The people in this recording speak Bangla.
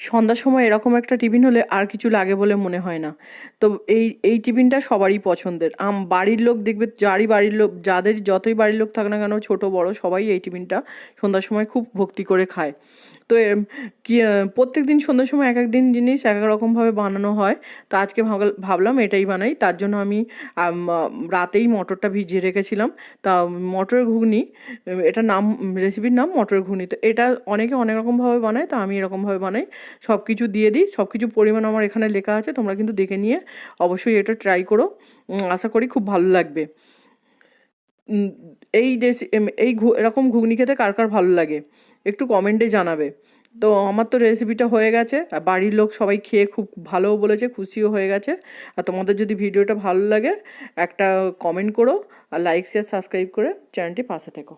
সন্ধ্যার সময় এরকম একটা টিফিন হলে আর কিছু লাগে বলে মনে হয় না। তো এই টিফিনটা সবারই পছন্দের। বাড়ির লোক দেখবে, যাদের যতই বাড়ির লোক থাক না কেন, ছোট বড় সবাই এই টিফিনটা সন্ধ্যার সময় খুব ভক্তি করে খায়। তো কি প্রত্যেক দিন সন্ধ্যার সময় এক এক দিন জিনিস এক এক রকমভাবে বানানো হয়। তো আজকে ভাবলাম এটাই বানাই। তার জন্য আমি রাতেই মটরটা ভিজিয়ে রেখেছিলাম। তা মটরের ঘুগনি, এটা নাম, রেসিপির নাম মটরের ঘুগনি। তো এটা অনেকে অনেক রকমভাবে বানায়, তো আমি এরকমভাবে বানাই। সব কিছু দিয়ে দিই, সব কিছু পরিমাণ আমার এখানে লেখা আছে, তোমরা কিন্তু দেখে নিয়ে অবশ্যই এটা ট্রাই করো। আশা করি খুব ভালো লাগবে। উম, এই এরকম ঘুগনি খেতে কার কার ভালো লাগে একটু কমেন্টে জানাবে। তো আমার তো রেসিপিটা হয়ে গেছে, আর বাড়ির লোক সবাই খেয়ে খুব ভালোও বলেছে, খুশিও হয়ে গেছে। আর তোমাদের যদি ভিডিওটা ভালো লাগে একটা কমেন্ট করো, আর লাইক শেয়ার সাবস্ক্রাইব করে চ্যানেলটি পাশে থেকো।